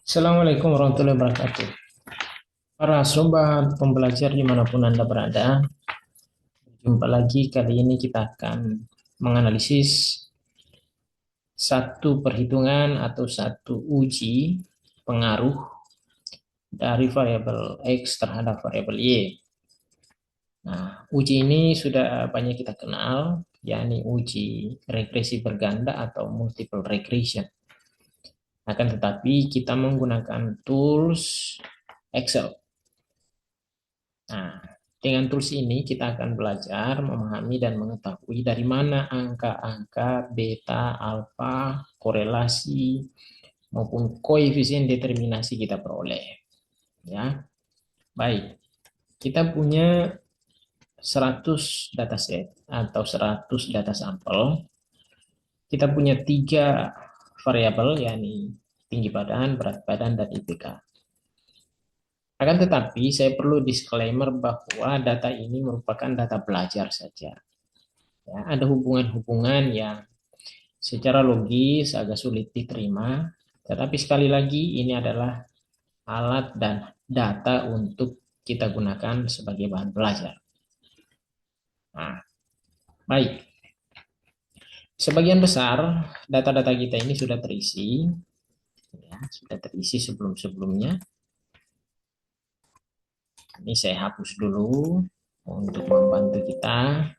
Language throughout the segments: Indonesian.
Assalamualaikum warahmatullahi wabarakatuh. Para sobat pembelajar dimanapun Anda berada, jumpa lagi. Kali ini kita akan menganalisis satu perhitungan atau satu uji pengaruh dari variabel X terhadap variabel Y. Nah, uji ini sudah banyak kita kenal, yakni uji regresi berganda atau multiple regression. Akan tetapi kita menggunakan tools Excel. Nah, dengan tools ini kita akan belajar memahami dan mengetahui dari mana angka-angka beta, alfa, korelasi maupun koefisien determinasi kita peroleh. Ya, baik. Kita punya 100 dataset atau 100 data sampel. Kita punya tiga variabel, yakni tinggi badan, berat badan, dan IPK. Akan tetapi, saya perlu disclaimer bahwa data ini merupakan data belajar saja. Ya, ada hubungan-hubungan yang secara logis agak sulit diterima, tetapi sekali lagi ini adalah alat dan data untuk kita gunakan sebagai bahan belajar. Nah, baik. Sebagian besar data-data kita ini sudah terisi, ya, sudah terisi sebelum-sebelumnya. Ini saya hapus dulu untuk membantu kita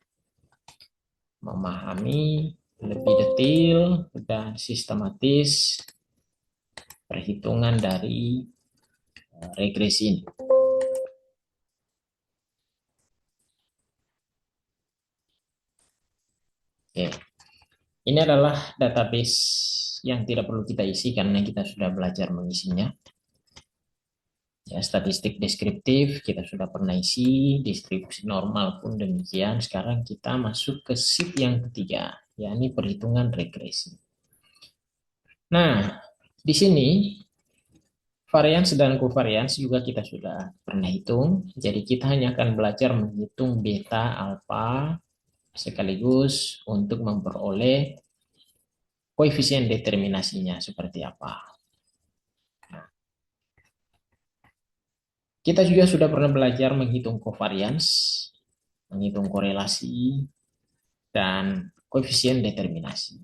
memahami lebih detail dan sistematis perhitungan dari regresi ini. Oke. Ini adalah database yang tidak perlu kita isi karena kita sudah belajar mengisinya. Ya, statistik deskriptif kita sudah pernah isi, distribusi normal pun demikian. Sekarang kita masuk ke sheet yang ketiga, yakni perhitungan regresi. Nah, di sini varians dan covarians juga kita sudah pernah hitung. Jadi kita hanya akan belajar menghitung beta, alfa, sekaligus untuk memperoleh koefisien determinasinya seperti apa. Kita juga sudah pernah belajar menghitung covariance, menghitung korelasi, dan koefisien determinasi.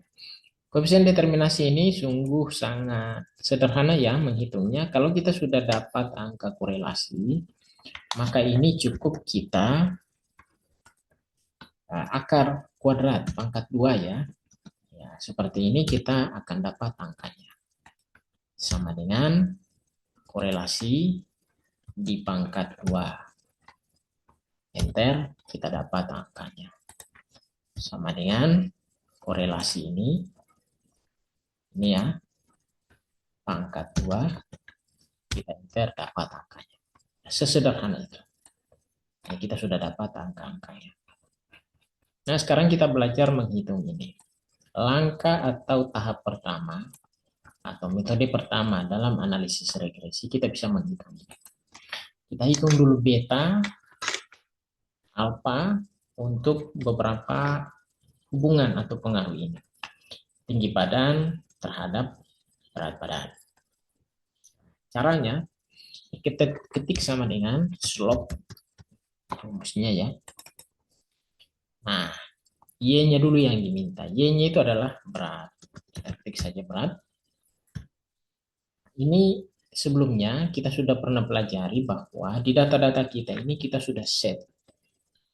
Koefisien determinasi ini sungguh sangat sederhana ya menghitungnya. Kalau kita sudah dapat angka korelasi, maka ini cukup kita akar kuadrat pangkat 2 ya. Ya, seperti ini kita akan dapat angkanya. Sama dengan korelasi di pangkat 2. Enter, kita dapat angkanya. Sama dengan korelasi ini ya, pangkat 2, kita enter dapat angkanya. Sesederhana itu. Nah, kita sudah dapat angka-angkanya. Nah, sekarang kita belajar menghitung ini. Langkah atau tahap pertama, atau metode pertama dalam analisis regresi, kita bisa menghitung ini. Kita hitung dulu beta, alfa, untuk beberapa hubungan atau pengaruh ini. Tinggi badan terhadap berat badan. Caranya, kita ketik sama dengan slope rumusnya ya. Nah, Y-nya dulu yang diminta. Y-nya itu adalah berat. Kita ketik saja berat. Ini sebelumnya kita sudah pernah pelajari bahwa di data-data kita ini kita sudah set.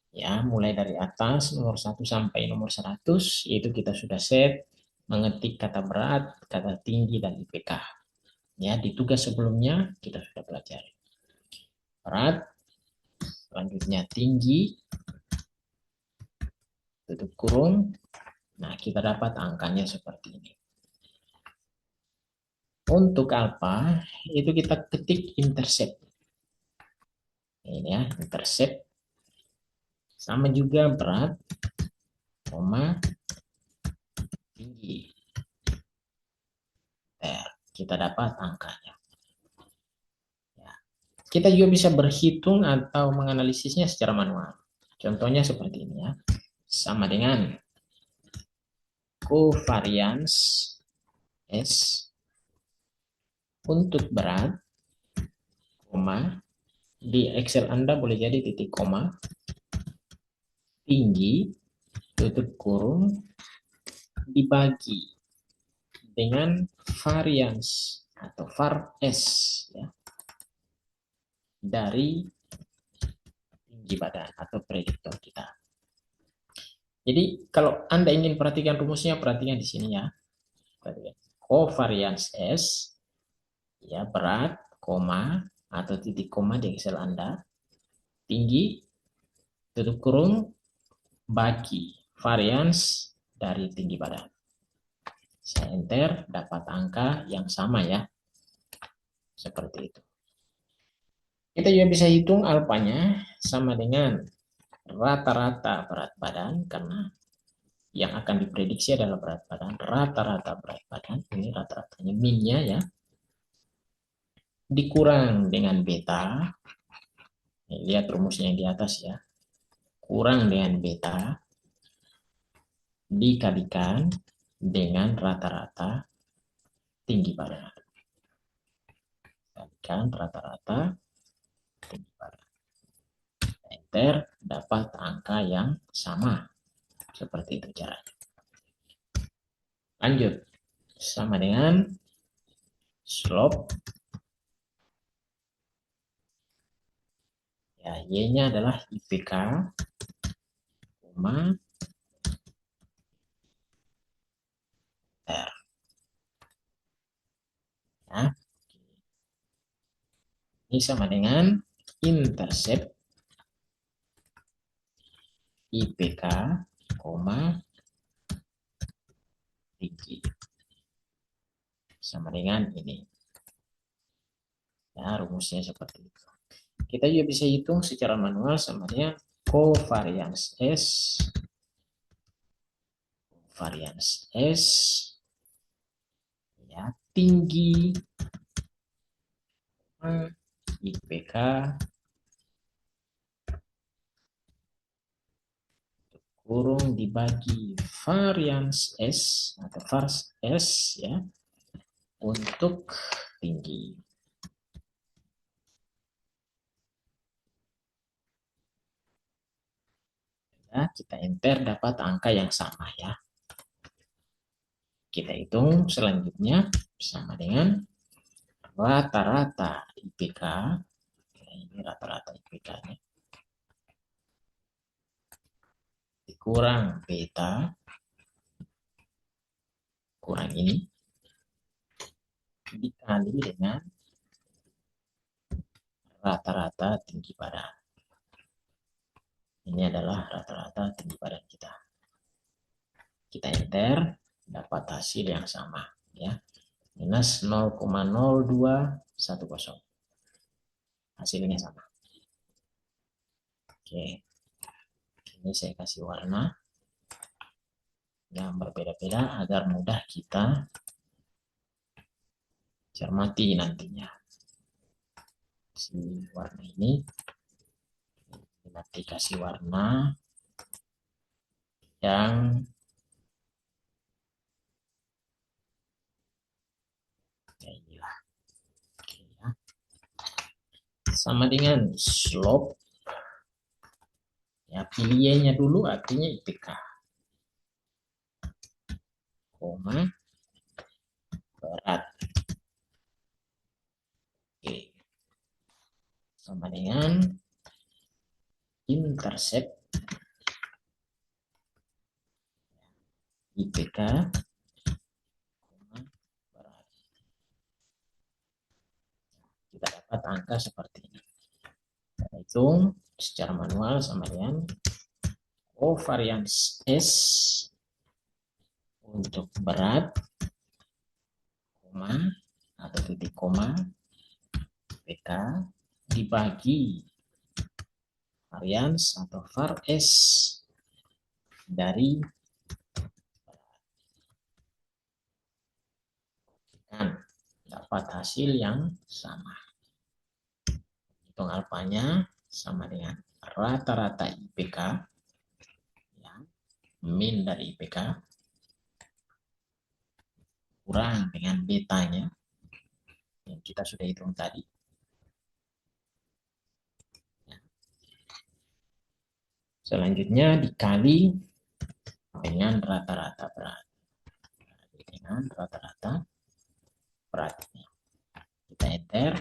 Ya, mulai dari atas nomor 1 sampai nomor 100 itu kita sudah set mengetik kata berat, kata tinggi, dan IPK. Ya, di tugas sebelumnya kita sudah pelajari. Berat, selanjutnya tinggi, tutup kurung. Nah, kita dapat angkanya seperti ini. Untuk alfa, itu kita ketik intercept. Ini ya, intercept. Sama juga berat, koma, tinggi. Kita dapat angkanya. Ya. Kita juga bisa berhitung atau menganalisisnya secara manual. Contohnya seperti ini ya. Sama dengan covariance S Untuk berat, koma, di Excel Anda boleh jadi titik koma, tinggi, tutup kurung, dibagi dengan varians atau var S ya, dari tinggi badan atau prediktor kita. Jadi kalau Anda ingin perhatikan rumusnya, perhatikan di sini ya. Covariance S, ya berat, koma, atau titik koma di Excel Anda, tinggi, tutup kurung, bagi varians dari tinggi badan. Saya enter, dapat angka yang sama ya. Seperti itu. Kita juga bisa hitung alfanya sama dengan rata-rata berat badan, karena yang akan diprediksi adalah berat badan. Rata-rata berat badan, ini rata-ratanya minnya ya, dikurang dengan beta. Lihat rumusnya yang di atas ya. Kurang dengan beta dikalikan dengan rata-rata tinggi badan. Kalikan rata-rata tinggi badan. Enter, dapat angka yang sama. Seperti itu caranya. Lanjut. Sama dengan slope. Ya, Y-nya adalah IPK, R. Ya. Ini sama dengan intercept IPK, tinggi. Sama dengan ini. Ya, rumusnya seperti itu. Kita juga bisa hitung secara manual sama dengan covariance S. Varians S. Ya, tinggi IPK kurung dibagi varians S atau vars S ya, untuk tinggi. Ya, kita enter, dapat angka yang sama ya. Kita hitung selanjutnya sama dengan rata-rata IPK. Ini rata-rata IPK-nya. Dikurang beta, kurang ini, dikali dengan rata-rata tinggi badan. Ini adalah rata-rata tinggi badan kita. Kita enter, dapat hasil yang sama ya. Minus 0,0210. Hasilnya sama. Oke. Ini saya kasih warna yang berbeda-beda agar mudah kita cermati nantinya. Si warna ini nanti kasih warna yang ya inilah. Oke, ya. Sama dengan slope. Ya, pilihnya dulu artinya IPK. Berat. Oke. Sama dengan intercept IPK berat. Kita dapat angka seperti ini. Kita hitung secara manual sama dengan covariance S untuk berat, atau titik koma, PK dibagi varians atau var S dari dan dapat hasil yang sama. Hitung alfanya sama dengan rata-rata IPK, ya, min dari IPK, kurang dengan betanya, yang kita sudah hitung tadi. Selanjutnya dikali dengan rata-rata berat. Dengan rata-rata beratnya. Kita enter,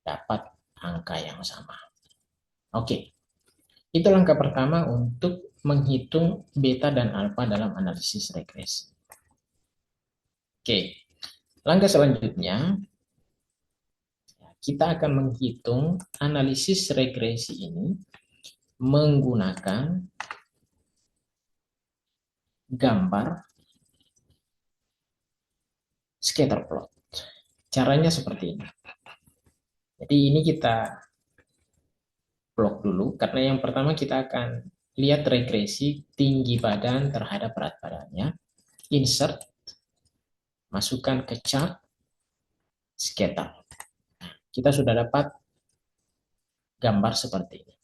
dapat angka yang sama. Oke, itu langkah pertama untuk menghitung beta dan alfa dalam analisis regresi. Oke, langkah selanjutnya kita akan menghitung analisis regresi ini menggunakan gambar scatter plot. Caranya seperti ini. Jadi ini kita blok dulu, karena yang pertama kita akan lihat regresi tinggi badan terhadap berat badannya. Insert, masukkan ke chart, scatter. Kita sudah dapat gambar seperti ini.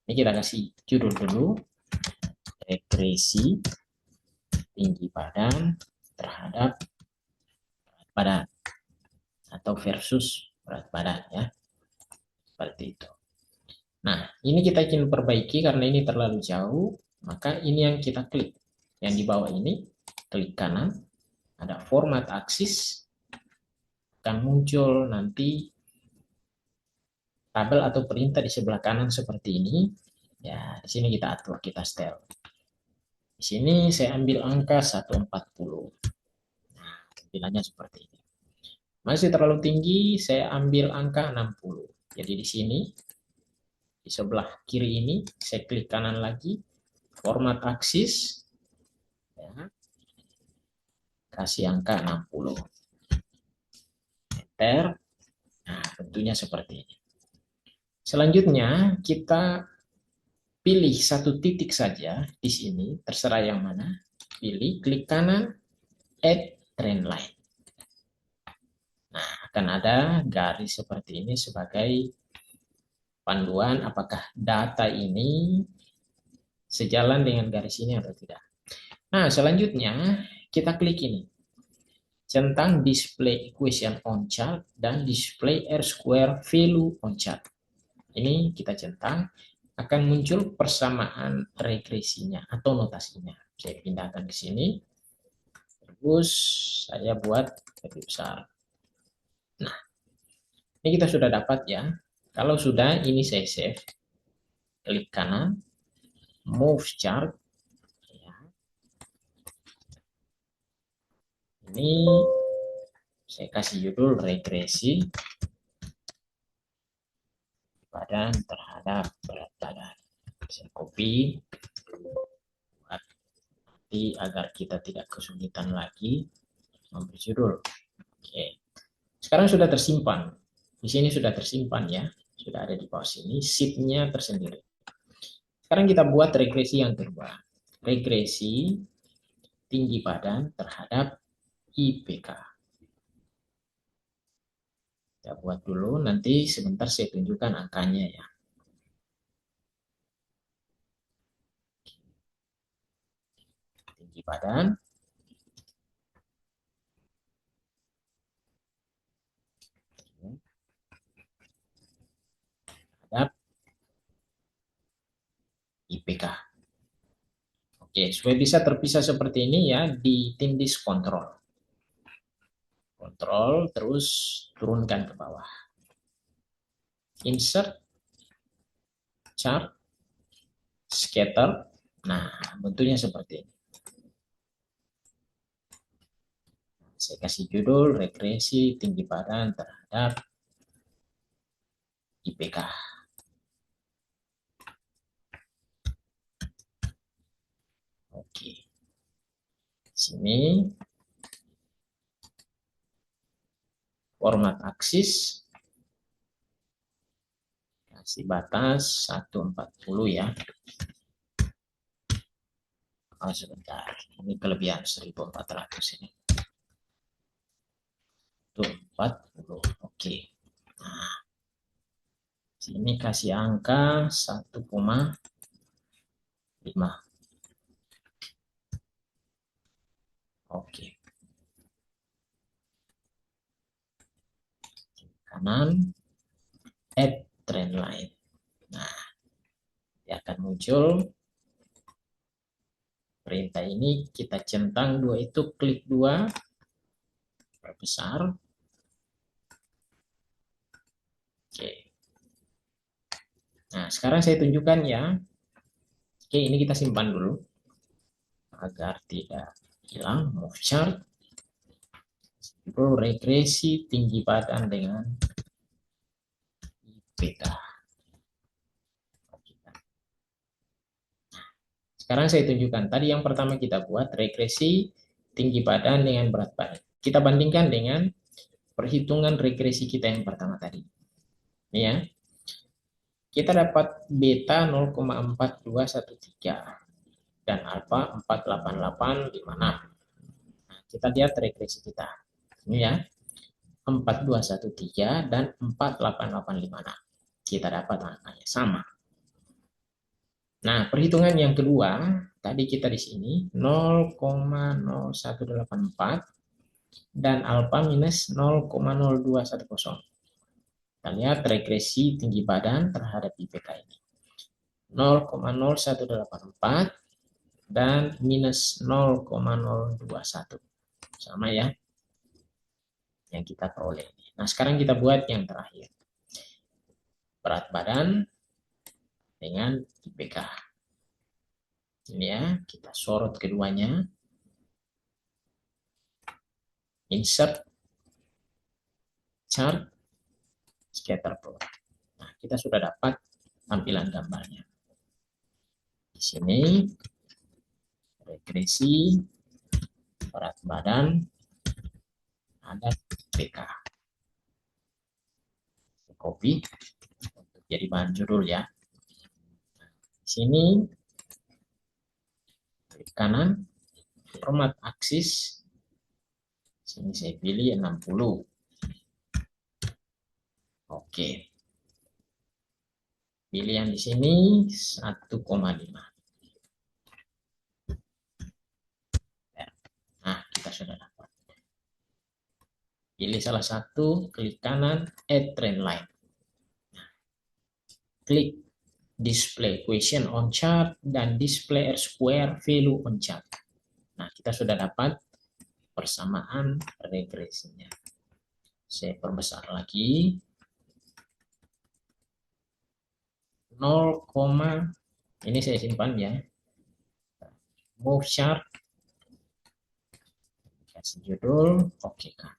Ini kita kasih judul dulu, regresi tinggi badan terhadap berat badan atau versus berat badan ya. Seperti itu. Nah, ini kita ingin perbaiki karena ini terlalu jauh, maka ini yang kita klik. Yang di bawah ini, klik kanan, ada format aksis, akan muncul nanti tabel atau perintah di sebelah kanan seperti ini. Ya, di sini kita atur, kita setel. Di sini saya ambil angka 140. Nah, tampilannya seperti ini. Masih terlalu tinggi, saya ambil angka 60. Jadi di sini, di sebelah kiri ini, saya klik kanan lagi, format aksis, ya, kasih angka 60. Enter. Nah, tentunya seperti ini. Selanjutnya, kita pilih satu titik saja di sini, terserah yang mana. Pilih, klik kanan, add trend line. Nah, akan ada garis seperti ini sebagai panduan apakah data ini sejalan dengan garis ini atau tidak. Nah, selanjutnya kita klik ini. Centang display equation on chart dan display R square value on chart. Ini kita centang, akan muncul persamaan regresinya atau notasinya. Saya pindahkan ke sini. Terus saya buat lebih besar. Nah, ini kita sudah dapat ya. Kalau sudah, ini saya save. Klik kanan, move chart. Ini saya kasih judul regresi badan terhadap berat badan. Saya copy buat nanti agar kita tidak kesulitan lagi memberi judul. Oke. Sekarang sudah tersimpan. Di sini sudah tersimpan ya. Sudah ada di bawah sini. Sheet-nya tersendiri. Sekarang kita buat regresi yang kedua. Regresi tinggi badan terhadap IPK. Kita buat dulu, nanti sebentar saya tunjukkan angkanya ya. Tinggi badan. Terhadap IPK. Oke, supaya bisa terpisah seperti ini ya, di tim disk kontrol. Kontrol, terus turunkan ke bawah. Insert, chart, scatter. Nah, bentuknya seperti ini. Saya kasih judul regresi tinggi badan terhadap IPK. Oke. Sini format aksis. Kasih batas 140 ya. Oh, sebentar. Ini kelebihan 1400 ini. 140. Oke. Nah, sini kasih angka 1,5. Oke. kanan, add trend line. Nah, dia akan muncul perintah ini, kita centang dua itu, klik dua, perbesar. Oke. Nah, sekarang saya tunjukkan ya. Oke, ini kita simpan dulu agar tidak hilang. Move chart, regresi tinggi badan dengan beta. Sekarang saya tunjukkan. Tadi yang pertama kita buat regresi tinggi badan dengan berat badan. Kita bandingkan dengan perhitungan regresi kita yang pertama tadi. Ini ya. Kita dapat beta 0,4213 dan alfa 48856. Nah, kita lihat regresi kita. Ini ya. 4213 dan 48856. Kita dapat angkanya sama. Nah, perhitungan yang kedua, tadi kita di sini 0,0184 dan alfa minus 0,0210. Kita lihat regresi tinggi badan terhadap IPK ini. 0,0184 dan minus 0,021. Sama ya, yang kita peroleh. Nah, sekarang kita buat yang terakhir. Berat badan dengan IPK. Ini ya, kita sorot keduanya. Insert chart scatter plot. Nah, kita sudah dapat tampilan gambarnya. Di sini regresi berat badan ada IPK. Copy untuk jadi bahan judul ya. Di sini klik kanan, format aksis. Sini saya pilih 60. Oke. Pilih yang di sini 1,5. Nah, kita sudah dapat. Pilih salah satu, klik kanan, add trend line. Nah, klik display question on chart dan display R square value on chart. Nah, kita sudah dapat persamaan regresinya. Saya perbesar lagi. 0, ini saya simpan ya. Move chart. Kasih judul, oke kan.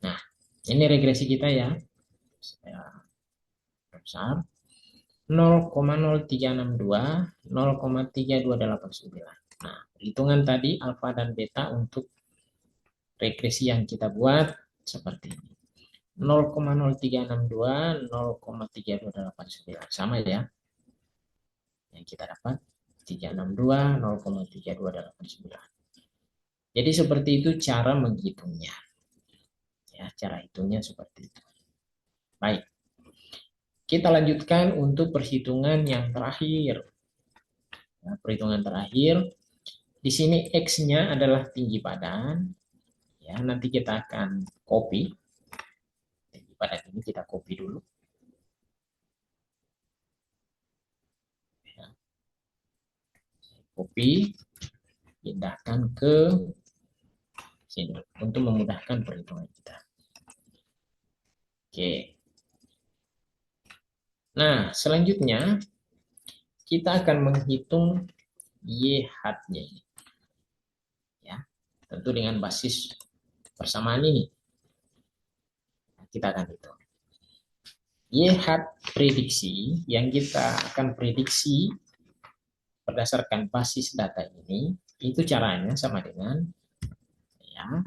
Nah, ini regresi kita ya. Saya perbesar. 0,0362, 0,3289. Nah, hitungan tadi alfa dan beta untuk regresi yang kita buat seperti ini. 0,0362, 0,3289. Sama ya. Yang kita dapat 362, 0,3289. Jadi seperti itu cara menghitungnya. Ya, cara hitungnya seperti itu. Baik. Kita lanjutkan untuk perhitungan yang terakhir. Nah, perhitungan terakhir, di sini X-nya adalah tinggi badan. Ya, nanti kita akan copy. Tinggi badan ini kita copy dulu. Ya. Copy, pindahkan ke sini untuk memudahkan perhitungan kita. Oke. Nah, selanjutnya kita akan menghitung YH-nya ini. Ya, tentu dengan basis persamaan ini. Kita akan hitung. YH prediksi yang kita akan prediksi berdasarkan basis data ini, itu caranya sama dengan ya,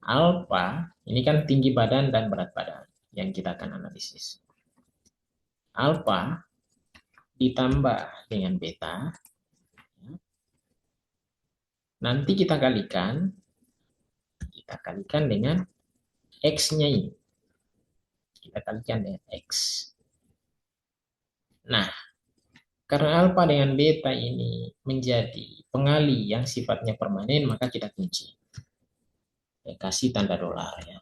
alfa, ini kan tinggi badan dan berat badan yang kita akan analisis. Alfa ditambah dengan beta, nanti kita kalikan dengan X-nya ini. Kita kalikan dengan X. Nah, karena alfa dengan beta ini menjadi pengali yang sifatnya permanen, maka kita kunci. Kasih tanda dolar ya.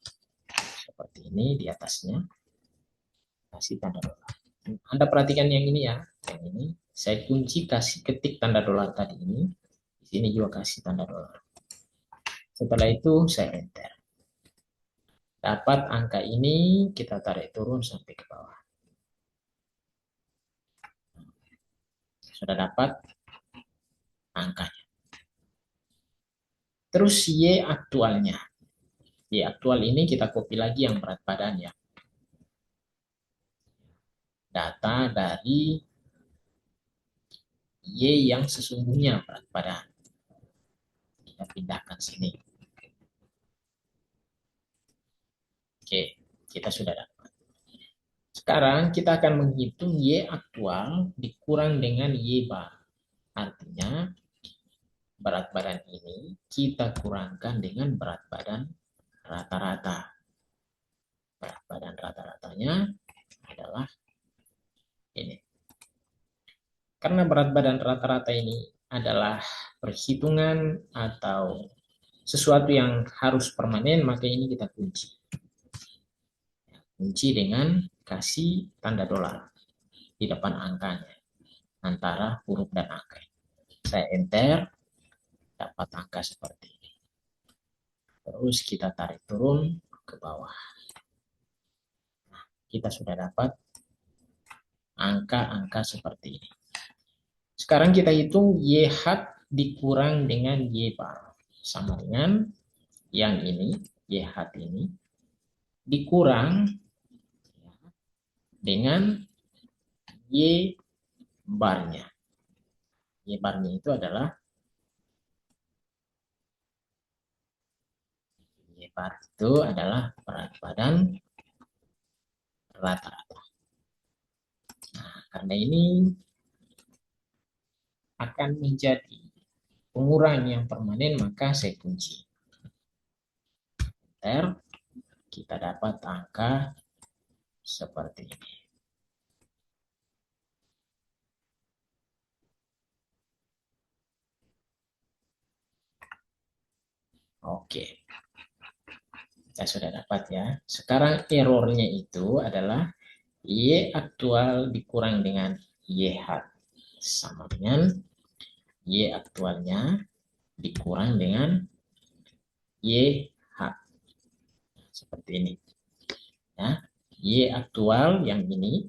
seperti ini di atasnya, kasih tanda dolar. Anda perhatikan yang ini ya, yang ini saya kunci kasih ketik tanda dolar tadi ini, di sini juga kasih tanda dolar. Setelah itu saya enter. Dapat angka ini, kita tarik turun sampai ke bawah. Sudah dapat angkanya. Terus Y aktualnya. Y aktual ini kita copy lagi yang berat badan ya. Data dari Y yang sesungguhnya berat badan. Kita pindahkan sini. Oke, kita sudah dapat. Sekarang kita akan menghitung Y aktual dikurang dengan Y bar. Artinya berat badan ini kita kurangkan dengan berat badan rata-rata. Berat badan rata-ratanya adalah ini. Karena berat badan rata-rata ini adalah perhitungan atau sesuatu yang harus permanen, maka ini kita kunci. Kunci dengan kasih tanda dolar di depan angkanya, antara huruf dan angka. Saya enter, dapat angka seperti ini. Terus kita tarik turun ke bawah. Nah, kita sudah dapat angka-angka seperti ini. Sekarang kita hitung YH dikurang dengan Y bar. Sama dengan yang ini, YH ini, dikurang dengan Y barnya. Y barnya itu adalah Y bar itu adalah berat badan rata-rata. Nah, karena ini akan menjadi pengurang yang permanen, maka saya kunci. Enter, kita dapat angka seperti ini. Oke, kita sudah dapat ya. Sekarang errornya itu adalah Y aktual dikurang dengan YH. Sama dengan Y aktualnya dikurang dengan YH. Seperti ini. Ya. Y aktual yang ini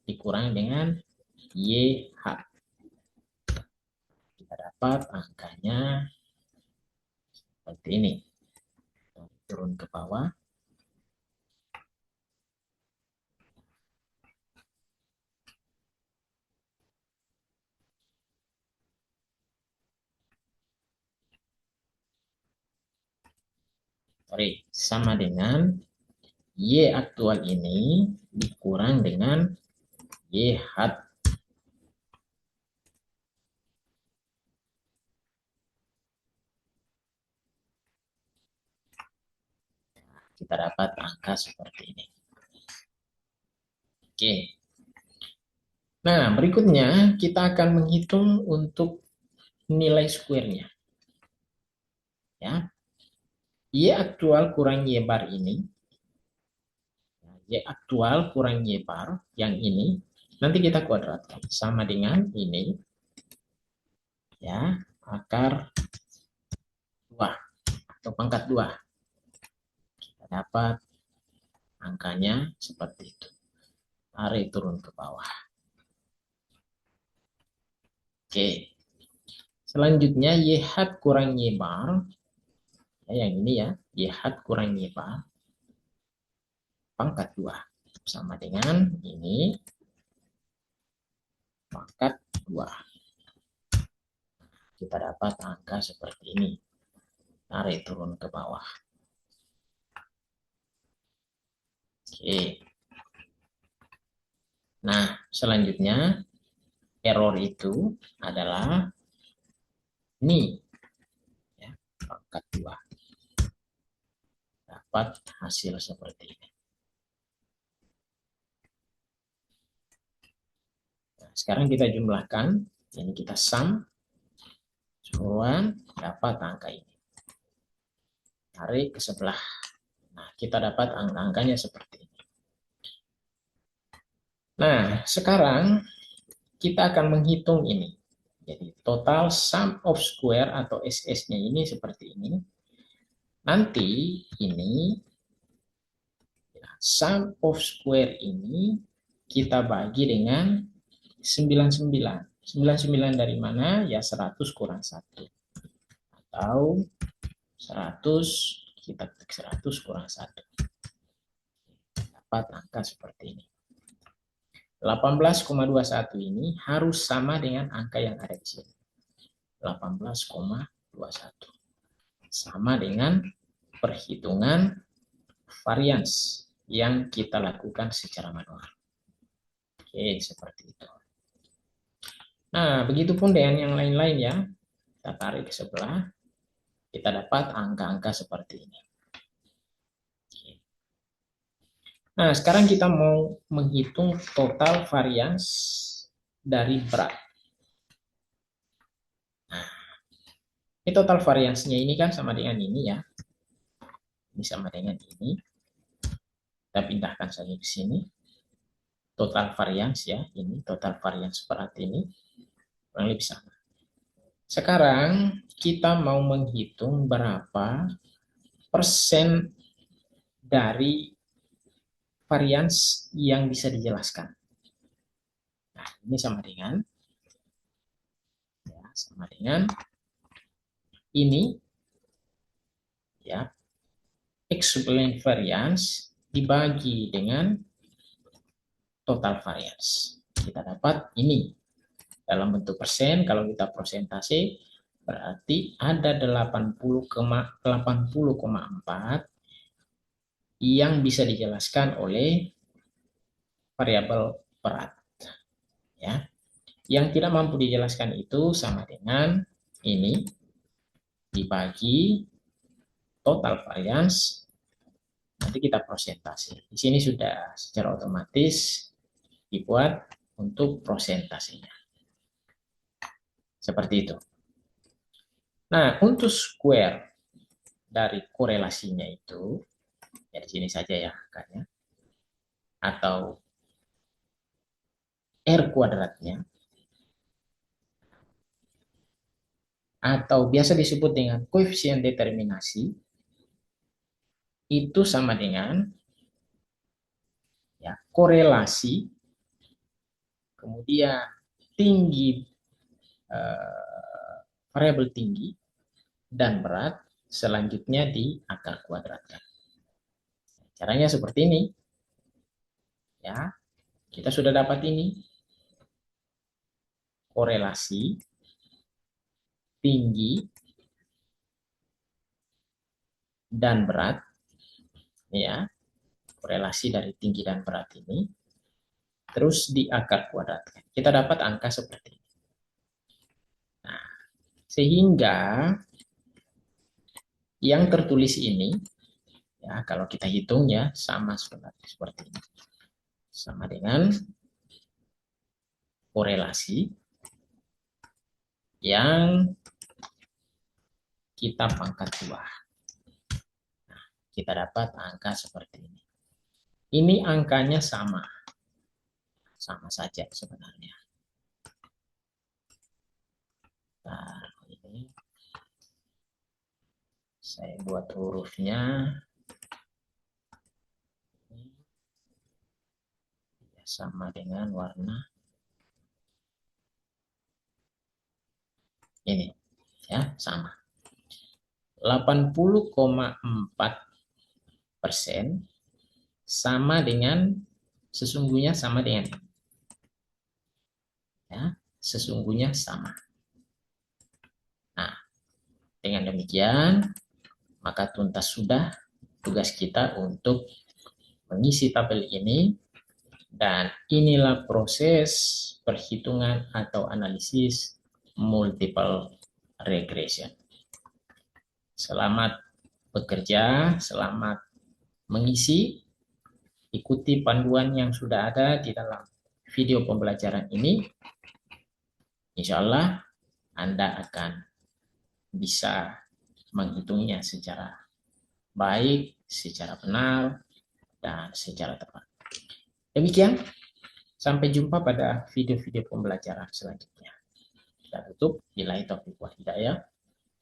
dikurang dengan YH. Kita dapat angkanya seperti ini. Turun ke bawah. Sorry, sama dengan Y aktual ini dikurang dengan YH. Kita dapat angka seperti ini. Oke. Nah, berikutnya kita akan menghitung untuk nilai square-nya. Ya. Y aktual kurang Y bar ini. Y aktual kurang Y bar yang ini. Nanti kita kuadratkan. Sama dengan ini. Ya, akar 2 atau pangkat 2. Kita dapat angkanya seperti itu. Tarik turun ke bawah. Oke. Selanjutnya YH kurang Y bar. Ya, yang ini ya. YH kurang Y bar. Pangkat 2. Sama dengan ini. Pangkat 2. Kita dapat angka seperti ini. Tarik turun ke bawah. Oke. Nah, selanjutnya error itu adalah ini. Ya, pangkat 2. Dapat hasil seperti ini. Nah, sekarang kita jumlahkan. Ini kita sum. Keseluruhan dapat angka ini. Tarik ke sebelah. Nah, kita dapat angka-angkanya seperti ini. Nah, sekarang kita akan menghitung ini. Jadi total sum of square atau SS-nya ini seperti ini. Nanti ini sum of square ini kita bagi dengan 99. 99 dari mana? Ya 100 kurang 1. Atau 100, kita ketik 100 kurang 1. Dapat angka seperti ini. 18,21 ini harus sama dengan angka yang ada di sini. 18,21. Sama dengan perhitungan varians yang kita lakukan secara manual. Oke, seperti itu. Nah, begitupun dengan yang lain-lain ya. Kita tarik ke sebelah, kita dapat angka-angka seperti ini. Nah, sekarang kita mau menghitung total varians dari berat. Nah, ini total variansnya ini kan sama dengan ini ya. Ini sama dengan ini. Kita pindahkan saja ke sini. Total varians ya, ini total varians berat ini kurang lebih sama. Sekarang kita mau menghitung berapa persen dari varians yang bisa dijelaskan. Nah, ini sama dengan ini ya, explain variance dibagi dengan total variance. Kita dapat ini dalam bentuk persen. Kalau kita persentase berarti ada 80,4 yang bisa dijelaskan oleh variabel berat. Ya. Yang tidak mampu dijelaskan itu sama dengan ini dibagi total variance, nanti kita persentase. Di sini sudah secara otomatis dibuat untuk persentasenya. Seperti itu. Nah, untuk square dari korelasinya itu, ya di sini saja ya angkanya, atau R kuadratnya, atau biasa disebut dengan koefisien determinasi, itu sama dengan ya, korelasi, kemudian tinggi, variabel tinggi, dan berat, selanjutnya di akar kuadratkan. Caranya seperti ini. Ya, kita sudah dapat ini. Korelasi tinggi dan berat. Ya, korelasi dari tinggi dan berat ini. Terus di akar kuadratkan. Kita dapat angka seperti ini. Nah, sehingga yang tertulis ini, ya kalau kita hitung ya sama seperti ini. Sama dengan korelasi yang kita pangkat 2. Nah, kita dapat angka seperti ini. Ini angkanya sama. Sama saja sebenarnya. Nah, ini saya buat hurufnya sama dengan warna ini ya, sama 80,4% sama dengan sesungguhnya sama dengan ini. Ya, sesungguhnya sama. Nah, dengan demikian maka tuntas sudah tugas kita untuk mengisi tabel ini. Dan inilah proses perhitungan atau analisis multiple regression. Selamat bekerja, selamat mengisi, ikuti panduan yang sudah ada di dalam video pembelajaran ini. Insya Allah Anda akan bisa menghitungnya secara baik secara benar dan secara tepat. Demikian, sampai jumpa pada video-video pembelajaran selanjutnya. Kita tutup. Billahi taufiq wal hidayah.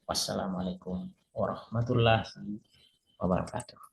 Wassalamualaikum warahmatullahi wabarakatuh.